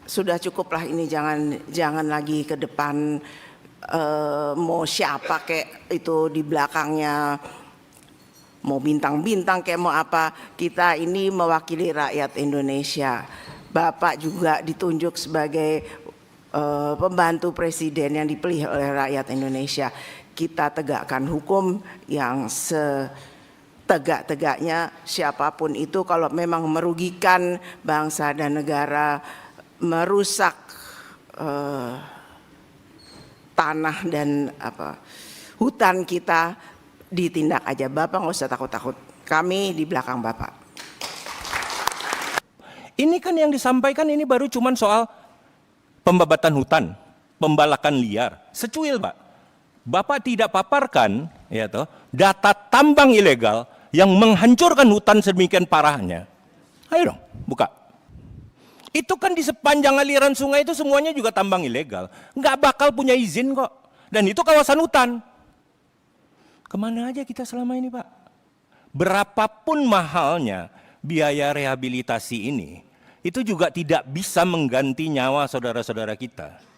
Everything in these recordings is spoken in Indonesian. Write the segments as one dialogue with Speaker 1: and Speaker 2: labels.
Speaker 1: sudah cukuplah ini, jangan lagi ke depan mau siapa kayak itu di belakangnya, mau bintang-bintang kayak mau apa. Kita ini mewakili rakyat Indonesia. Bapak juga ditunjuk sebagai pembantu presiden yang dipilih oleh rakyat Indonesia. Kita tegakkan hukum yang setegak-tegaknya, siapapun itu kalau memang merugikan bangsa dan negara, merusak tanah dan hutan kita, ditindak aja. Bapak nggak usah takut-takut, kami di belakang Bapak.
Speaker 2: Ini kan yang disampaikan ini baru cuman soal pembabatan hutan, pembalakan liar, secuil Pak. Bapak tidak paparkan ya toh, data tambang ilegal yang menghancurkan hutan sedemikian parahnya. Ayo dong, buka. Itu kan di sepanjang aliran sungai itu semuanya juga tambang ilegal. Nggak bakal punya izin kok. Dan itu kawasan hutan. Kemana aja kita selama ini Pak? Berapapun mahalnya biaya rehabilitasi ini, itu juga tidak bisa mengganti nyawa saudara-saudara kita.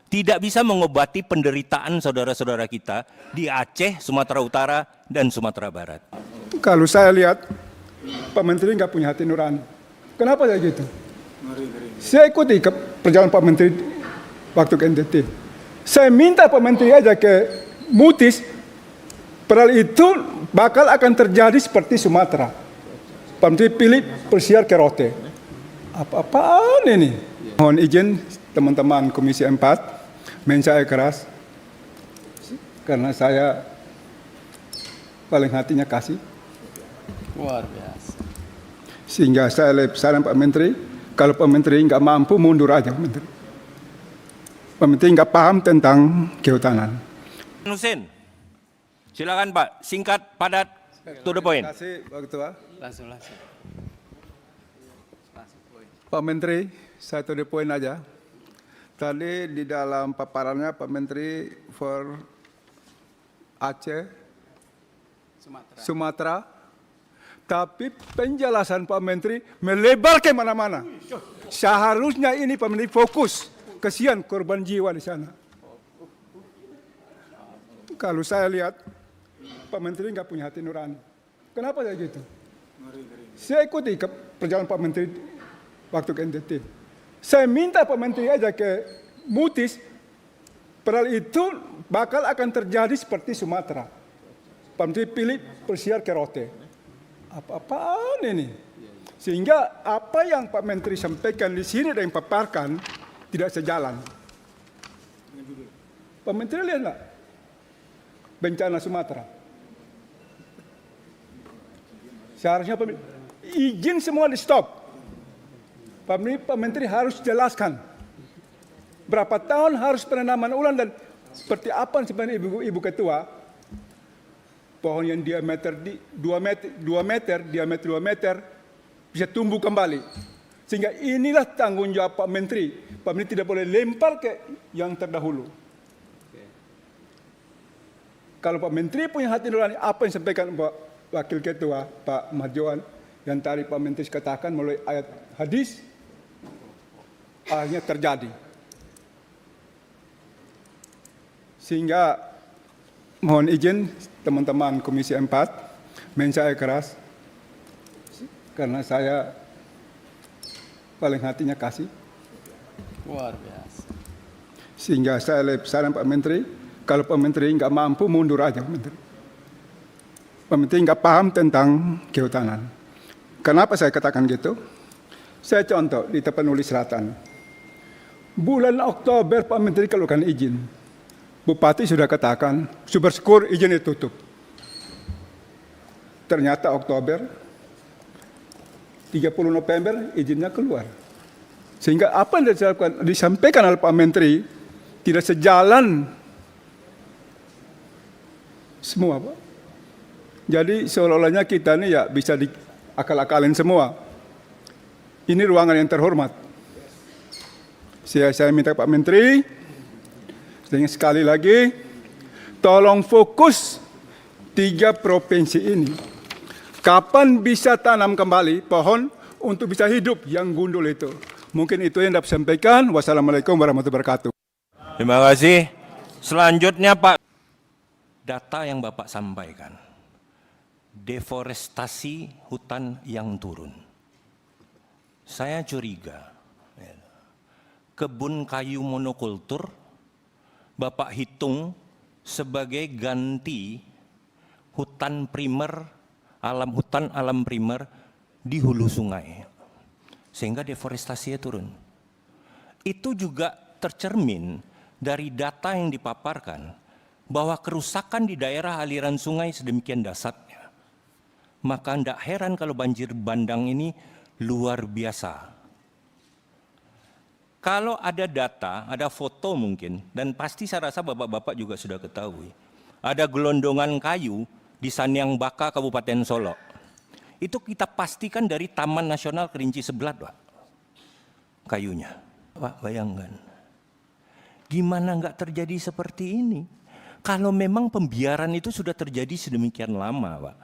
Speaker 2: Tidak bisa mengobati penderitaan saudara-saudara kita di Aceh, Sumatera Utara, dan Sumatera Barat.
Speaker 3: Kalau saya lihat, Pak Menteri nggak punya hati nurani. Kenapa saya gitu? Saya ikuti perjalanan Pak Menteri waktu ke NTT. Saya minta Pak Menteri aja ke Mutis, padahal itu bakal akan terjadi seperti Sumatera. Pak Menteri pilih persiar ke Rote. Apa-apaan ini? Mohon izin teman-teman Komisi 4, saya keras, karena saya paling hatinya kasih.
Speaker 4: Luar biasa.
Speaker 3: Sehingga saya saran Pak Menteri, kalau Pak Menteri nggak mampu mundur aja Pak Menteri. Pak Menteri nggak paham tentang kehutanan.
Speaker 2: Husin, silakan Pak, singkat, padat, to the point.
Speaker 3: Terima kasih Pak Ketua.
Speaker 4: Langsung.
Speaker 3: Pak Menteri, saya to the point aja. Tadi di dalam paparannya Pak Menteri for Aceh, Sumatera, tapi penjelasan Pak Menteri melebar ke mana-mana. Seharusnya ini Pak Menteri fokus, kasihan korban jiwa di sana. Kalau saya lihat, Pak Menteri nggak punya hati nurani. Kenapa saya gitu? Saya ikuti perjalanan Pak Menteri waktu ke NTT. Saya minta Pak Menteri aja ke Mutis, padahal itu bakal akan terjadi seperti Sumatera. Pak Menteri pilih persiar ke Rote. Apa-apaan ini? Sehingga apa yang Pak Menteri sampaikan di sini dan paparkan tidak sejalan. Pak Menteri lihat nggak bencana Sumatera? Seharusnya izin semua di stop. Pak Menteri harus jelaskan berapa tahun harus penanaman ulang dan seperti apa sebenarnya Ibu Ketua, pohon yang diameter 2 meter bisa tumbuh kembali. Sehingga inilah tanggung jawab Pak Menteri. Pak Menteri tidak boleh lempar ke yang terdahulu. Kalau Pak Menteri punya hati nurani, apa yang disampaikan Pak Wakil Ketua Pak Marjohan yang tadi Pak Menteri katakan melalui ayat hadis, akhirnya terjadi. Sehingga mohon izin teman-teman Komisi 4, saya keras, karena saya paling hatinya kasih.
Speaker 4: Luar biasa.
Speaker 3: Sehingga saya saran Pak Menteri, kalau Pak Menteri nggak mampu mundur aja Pak Menteri. Pak Menteri nggak paham tentang kehutanan. Kenapa saya katakan gitu? Saya contoh di Tapanuli Selatan. Bulan Oktober Pak Menteri keluarkan izin. Bupati sudah katakan, syukur izin ditutup. Ternyata Oktober, 30 November izinnya keluar. Sehingga apa yang disampaikan oleh Pak Menteri tidak sejalan semua Pak. Jadi seolah-olahnya kita ini ya bisa diakal-akalin semua. Ini ruangan yang terhormat. Saya minta Pak Menteri, sekali lagi, tolong fokus 3 provinsi ini. Kapan bisa tanam kembali pohon untuk bisa hidup yang gundul itu? Mungkin itu yang dapat sampaikan. Wassalamualaikum warahmatullahi wabarakatuh.
Speaker 2: Terima kasih. Selanjutnya Pak, data yang Bapak sampaikan, deforestasi hutan yang turun. Saya curiga, kebun kayu monokultur Bapak hitung sebagai ganti hutan primer, hutan alam primer di hulu sungai, sehingga deforestasinya turun. Itu juga tercermin dari data yang dipaparkan bahwa kerusakan di daerah aliran sungai sedemikian dahsyatnya. Maka tidak heran kalau banjir bandang ini luar biasa. Kalau ada data, ada foto mungkin, dan pasti saya rasa bapak-bapak juga sudah ketahui, ada gelondongan kayu di Sanyang Baka, Kabupaten Solo. Itu kita pastikan dari Taman Nasional Kerinci Sebelat, Pak. Kayunya. Pak, bayangkan. Gimana nggak terjadi seperti ini? Kalau memang pembiaran itu sudah terjadi sedemikian lama, Pak.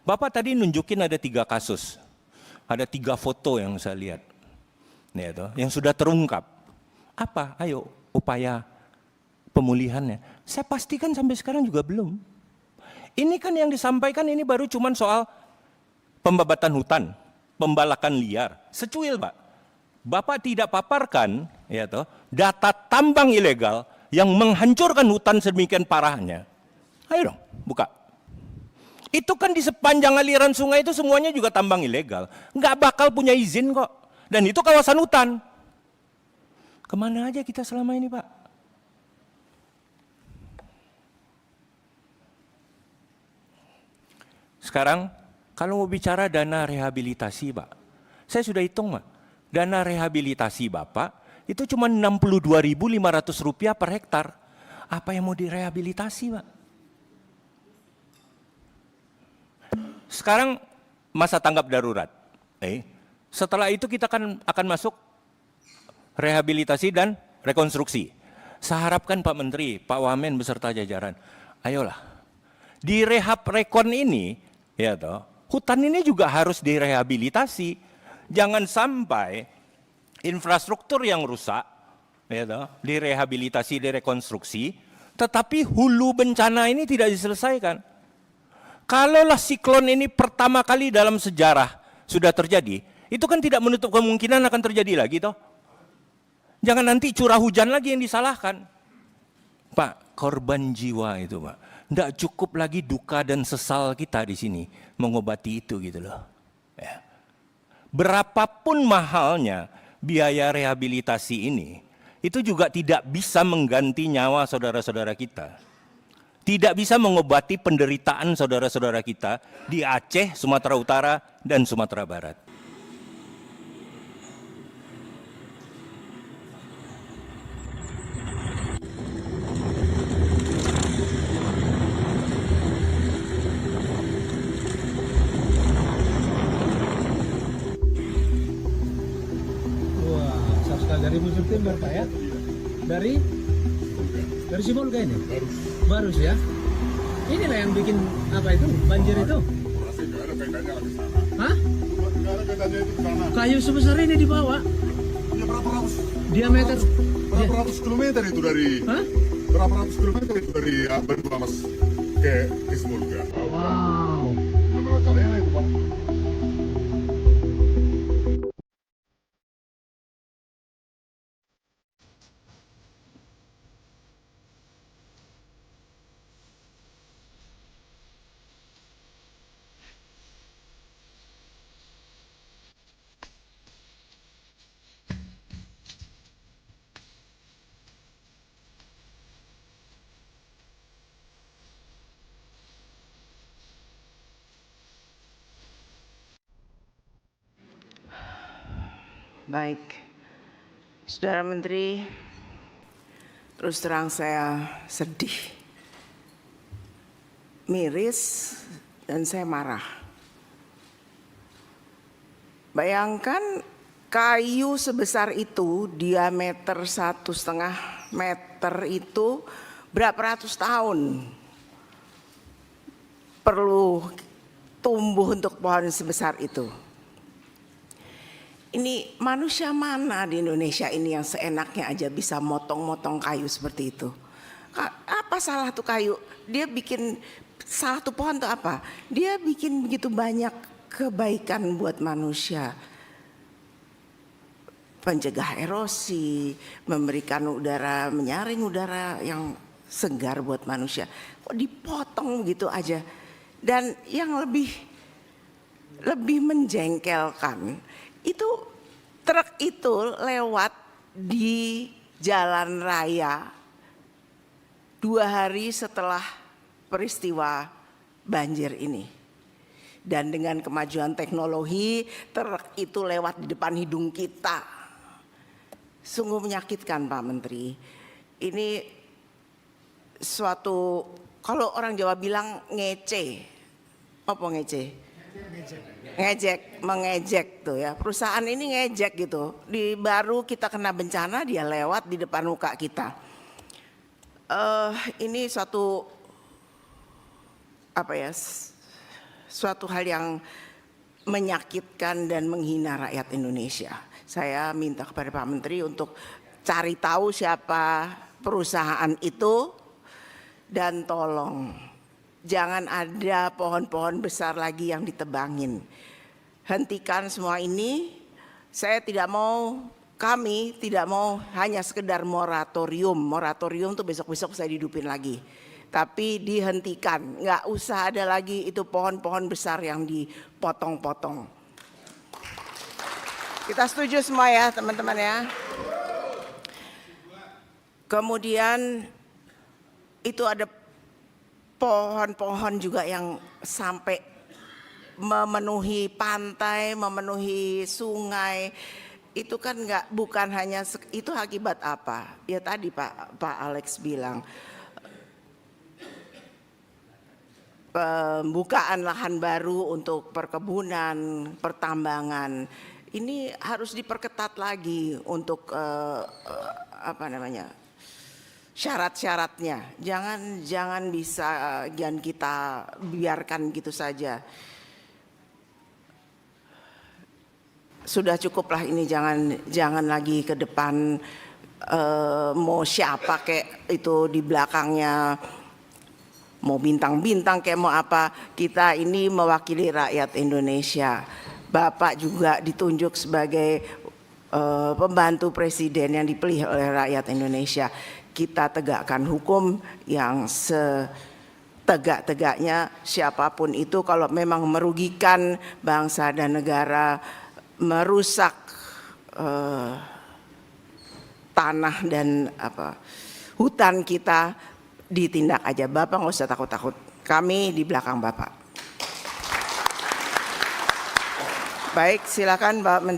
Speaker 2: Bapak tadi nunjukin ada 3 kasus. Ada 3 foto yang saya lihat. Yang sudah terungkap. Apa? Ayo upaya pemulihannya. Saya pastikan sampai sekarang juga belum. Ini kan yang disampaikan ini baru cuman soal pembabatan hutan, pembalakan liar. Secuil, Pak. Bapak tidak paparkan data tambang ilegal yang menghancurkan hutan sedemikian parahnya. Ayo dong, buka. Itu kan di sepanjang aliran sungai itu semuanya juga tambang ilegal. Nggak bakal punya izin kok. Dan itu kawasan hutan. Kemana aja kita selama ini, Pak? Sekarang, kalau mau bicara dana rehabilitasi, Pak. Saya sudah hitung, Pak. Dana rehabilitasi Bapak itu cuma Rp62.500 per hektar. Apa yang mau direhabilitasi, Pak? Sekarang masa tanggap darurat. Setelah itu kita akan masuk rehabilitasi dan rekonstruksi. Saya harapkan Pak Menteri, Pak Wamen beserta jajaran, ayolah. Di rehab rekon ini, hutan ini juga harus direhabilitasi. Jangan sampai infrastruktur yang rusak, direhabilitasi, direkonstruksi, tetapi hulu bencana ini tidak diselesaikan. Kalaulah siklon ini pertama kali dalam sejarah sudah terjadi, itu kan tidak menutup kemungkinan akan terjadi lagi toh. Jangan nanti curah hujan lagi yang disalahkan. Pak, korban jiwa itu, Pak. Tidak cukup lagi duka dan sesal kita di sini mengobati itu gitu loh. Berapapun mahalnya biaya rehabilitasi ini, itu juga tidak bisa mengganti nyawa saudara-saudara kita. Tidak bisa mengobati penderitaan saudara-saudara kita di Aceh, Sumatera Utara, dan Sumatera Barat.
Speaker 5: Dari September Pak ya? Dari Sibolga ini? Baru ya? Inilah yang bikin apa itu? Banjir itu? Hah? Kayu sebesar ini dibawa?
Speaker 6: Ya, berapa ratus?
Speaker 5: Diameter?
Speaker 6: Berapa ratus kilometer itu dari?
Speaker 5: Hah?
Speaker 6: Berapa ratus kilometer itu dari Banyumas ke Sibolga?
Speaker 5: Wow.
Speaker 6: Berapa kalian itu, Pak?
Speaker 1: Baik, Saudara Menteri, terus terang saya sedih, miris, dan saya marah. Bayangkan kayu sebesar itu, diameter 1,5 meter itu berapa ratus tahun perlu tumbuh untuk pohon sebesar itu. Ini manusia mana di Indonesia ini yang seenaknya aja bisa motong-motong kayu seperti itu? Apa salah tuh kayu? Dia bikin salah tuh pohon tuh apa? Dia bikin begitu banyak kebaikan buat manusia. Pencegah erosi, memberikan udara, menyaring udara yang segar buat manusia. Kok dipotong gitu aja? Dan yang lebih menjengkelkan, itu truk itu lewat di jalan raya 2 hari setelah peristiwa banjir ini. Dan dengan kemajuan teknologi, truk itu lewat di depan hidung kita. Sungguh menyakitkan Pak Menteri. Ini suatu, kalau orang Jawa bilang ngece. Apa ngece? Ngejek, mengejek tuh ya. Perusahaan ini ngejek gitu. Di baru kita kena bencana, dia lewat di depan muka kita. Ini suatu suatu hal yang menyakitkan dan menghina rakyat Indonesia. Saya minta kepada Pak Menteri untuk cari tahu siapa perusahaan itu dan tolong jangan ada pohon-pohon besar lagi yang ditebangin. Hentikan semua ini. Saya tidak mau, kami tidak mau hanya sekedar moratorium. Moratorium tuh besok-besok saya hidupin lagi. Tapi dihentikan, nggak usah ada lagi itu pohon-pohon besar yang dipotong-potong. Kita setuju semua ya teman-teman ya. Kemudian itu ada pohon-pohon juga yang sampai memenuhi pantai, memenuhi sungai. Itu kan bukan hanya itu akibat apa? Ya tadi Pak Alex bilang pembukaan lahan baru untuk perkebunan, pertambangan. Ini harus diperketat lagi untuk syarat-syaratnya. Jangan kita biarkan gitu saja. Sudah cukuplah ini, jangan lagi ke depan mau siapa kayak itu di belakangnya, mau bintang-bintang kayak mau apa. Kita ini mewakili rakyat Indonesia. Bapak juga ditunjuk sebagai pembantu presiden yang dipilih oleh rakyat Indonesia. Kita tegakkan hukum yang setegak-tegaknya, siapapun itu kalau memang merugikan bangsa dan negara, merusak tanah dan hutan kita, ditindak aja. Bapak nggak usah takut-takut. Kami di belakang Bapak. Baik, silakan Pak Menteri.